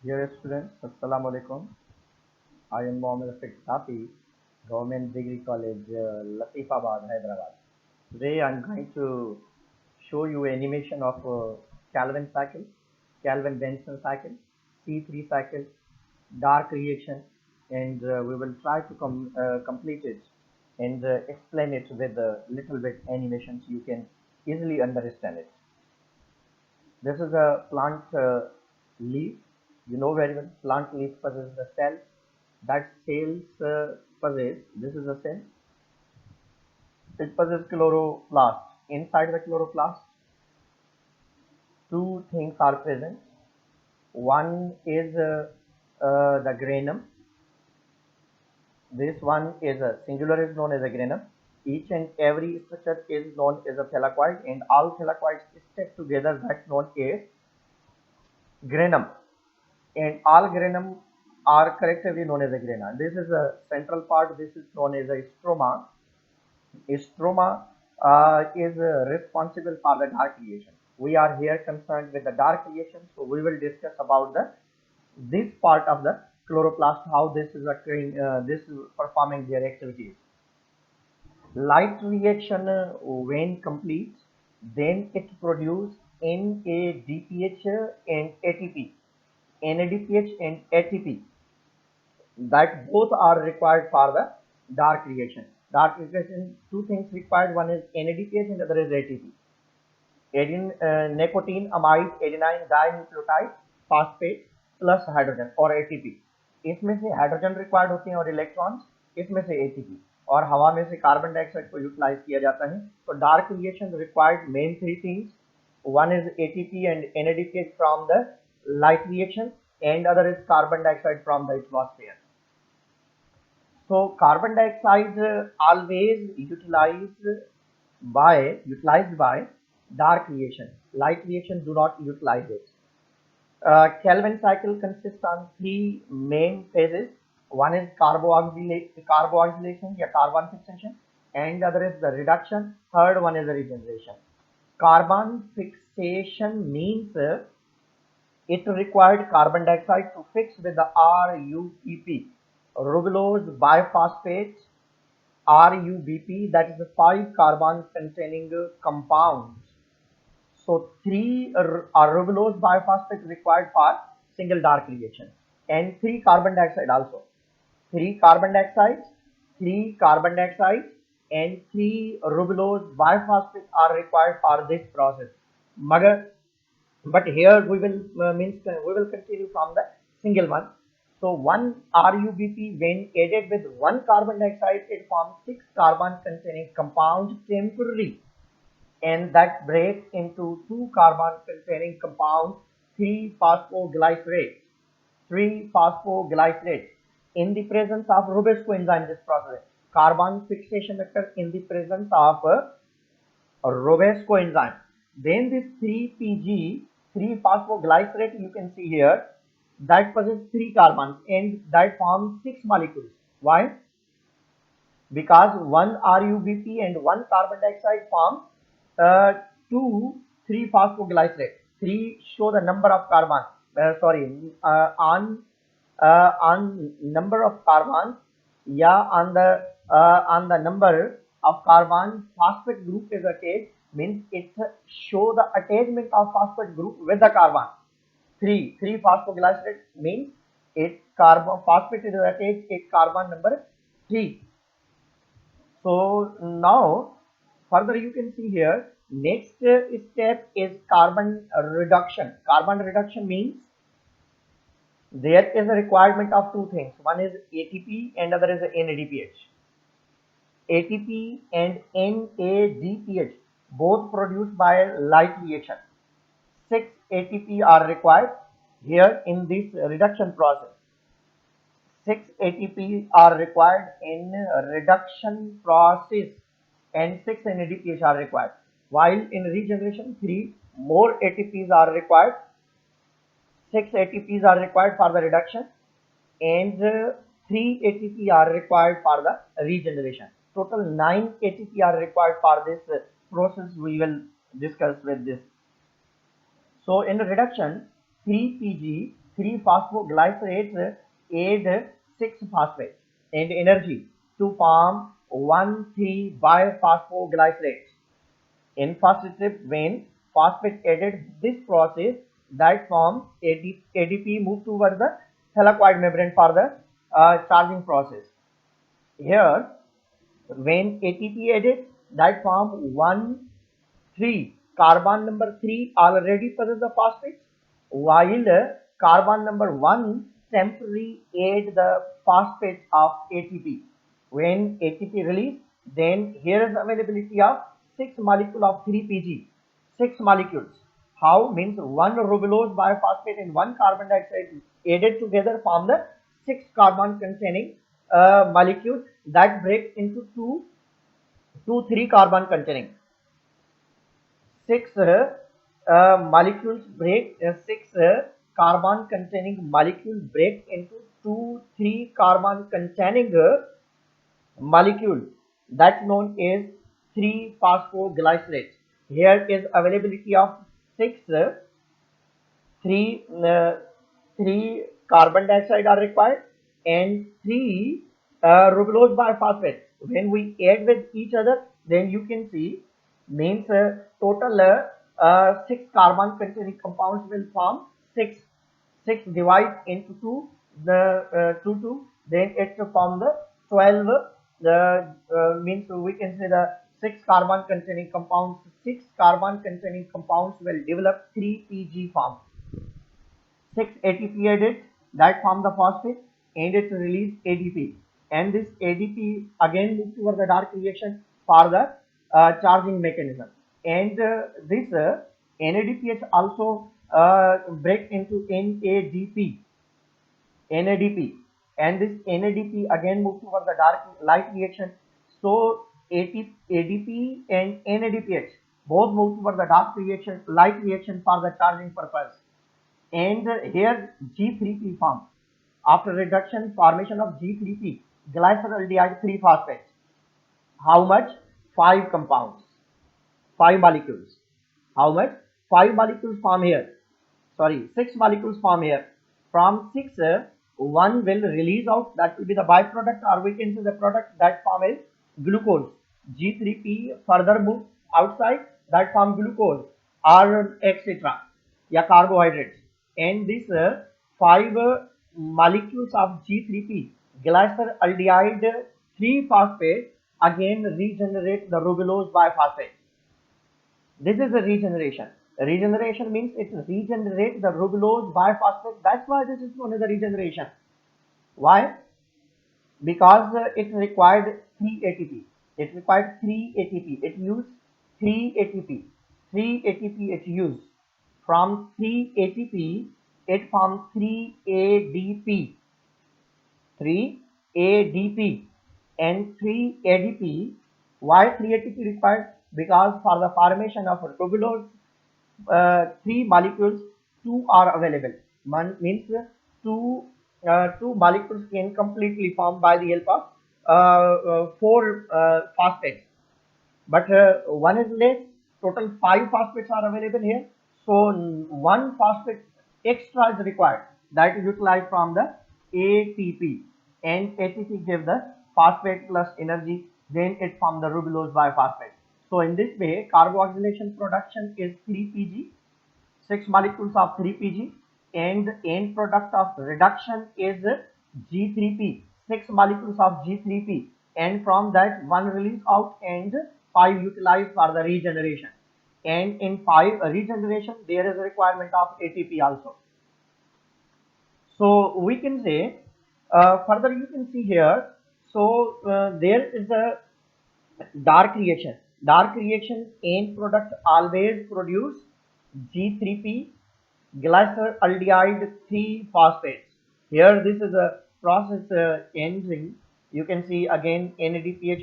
Dear students, Assalamu alaikum. I am Mohammed Rafiq Safi, Government Degree College, Latifabad, Hyderabad. Today I am going to show you animation of Calvin cycle, Calvin Benson cycle, C3 cycle, dark reaction, and we will try to complete it and explain it with a little bit animations you can easily understand it. This is a plant leaf. You know very well, plant leaf possesses the cell. That cells possess, this is a cell, it possesses chloroplast. Inside the chloroplast, two things are present. One is the granum. This one is a singular is known as a granum. Each and every structure is known as a thylakoid, and all thylakoids stick together. That's known as granum. And all granum are collectively known as a grana. This is a central part. This is known as a stroma. Stroma is responsible for the dark creation. We are here concerned with the dark creation, so we will discuss about the this part of the chloroplast, how this is occurring, this is performing their activities. Light reaction when complete, then it produce NADPH and ATP. NADPH and ATP, that both are required for the dark reaction. Dark reaction, two things required, one is NADPH and other is ATP. Nicotine amide adenine dinucleotide phosphate plus hydrogen और ATP. इसमें से hydrogen required होते हैं और electrons, इसमें से ATP, और हवा में से कार्बन डाइऑक्साइड को यूटिलाइज किया जाता है. तो dark reaction required main three things. One is ATP and NADPH from the light reaction, and other is carbon dioxide from the atmosphere. So carbon dioxide always utilized by dark reaction. Light reaction do not utilize it. Calvin cycle consists on three main phases. One is carboxylation या carbon fixation, and other is the reduction. Third one is the regeneration. Carbon fixation means it required carbon dioxide to fix with the RUBP, ribulose biphosphate, RUBP, that is the 5 carbon containing compounds. So 3 ribulose biphosphate required for single dark reaction, and 3 carbon dioxide also. 3 carbon dioxide, 3 carbon dioxide, and 3 ribulose biphosphate are required for this process. But here we will continue from the single one. So one RUBP when added with 1 carbon dioxide, it forms 6 carbon containing compounds temporarily, and that breaks into 2 carbon containing compounds, 3 phosphoglycerate. In the presence of Rubesco enzyme, this process, carbon fixation occurs in the presence of Rubesco enzyme. Then this 3PG, 3 phosphoglycerate, you can see here, that possesses 3 carbons and that forms 6 molecules. Why? Because 1 RUBP and 1 carbon dioxide form 3 phosphoglycerate. 3 show the number of carbon. On number of carbons, on the number of carbon phosphate group is attached, means it show the attachment of phosphate group with the carbon. 3 phosphoglycerate means it carbon phosphate is attached at carbon number 3. So now further you can see here, next step is carbon reduction. Carbon reduction means there is a requirement of two things. One is ATP and other is NADPH. ATP and NADPH both produced by light reaction. 6 ATP are required here in this reduction process. 6 ATP are required in reduction process and 6 NADPH are required. While in regeneration, 3 more ATPs are required. 6 ATPs are required for the reduction and 3 ATP are required for the regeneration. Total 9 ATP are required for this process we will discuss with this. So in reduction, 3PG, 3 phosphoglycerates add 6 phosphates and energy to form 1,3 biphosphoglycerates. In first step, when phosphate added this process that forms ADP move towards the thylakoid membrane for the charging process. Here, when ATP added, that form 1 3 carbon number 3 already possess the phosphate, while carbon number 1 temporarily add the phosphate of ATP. When ATP release, then here is availability of 6 molecule of 3PG, 6 molecules. How means one ribulose biphosphate and one carbon dioxide added together form the 6 carbon containing molecule that break into 3 carbon containing. 6 molecules break 6 carbon containing molecules break into 2-3 carbon containing molecule that's known as 3 phosphoglycerates. Here is availability of 6 3 carbon dioxide are required and 3 ribulose biphosphate. When we add with each other, then you can see means total 6 carbon containing compounds will form 6 divide into 2 the 2 then it form the 12 the means we can say the 6 carbon containing compounds 6 carbon containing compounds will develop 3PG form. 6 ATP added that form the phosphate and it release ADP, and this ADP again move toward the dark reaction for the charging mechanism, and this NADPH also break into NADP, and this NADP again move toward the dark light reaction. So ADP and NADPH both move toward the dark reaction, light reaction for the charging purpose. And here G3P form. After reduction, formation of G3P, glyceraldehyde 3 phosphates. How much? 5 compounds, 5 molecules. How much? 5 molecules form here. Sorry, 6 molecules form here. From 6, one will release out, that will be the byproduct, or we can say the product that form is glucose. G3P further move outside, that form glucose or etc. या carbohydrates, and this 5 molecules of G3P glyceraldehyde 3 phosphate again regenerate the ribulose biphosphate. This is a regeneration. Regeneration means it regenerates the ribulose biphosphate. That's why this is known as a regeneration. Why? Because it required 3 ATP. It required 3 ATP. It used 3 ATP. 3 ATP it used. From 3 ATP, it formed 3 ADP. 3 ADP and 3 ADP. Why 3 ATP required? Because for the formation of ribulose 3 molecules, 2 are available. One means 2 molecules can completely form by the help of 4 phosphates, but one is less. Total 5 phosphates are available here, so 1 phosphate extra is required, that is utilized from the ATP, and ATP gives the phosphate plus energy, then it forms the ribulose biphosphate. So in this way, carboxylation production is 3PG, 6 molecules of 3PG, and the end product of reduction is G3P, 6 molecules of G3P, and from that 1 release out and 5 utilized for the regeneration. And in 5 regeneration, there is a requirement of ATP also. So we can say further you can see here. So there is a dark reaction. Dark reaction end product always produce G3P glyceraldehyde 3 phosphates. Here this is a process ending. You can see again NADPH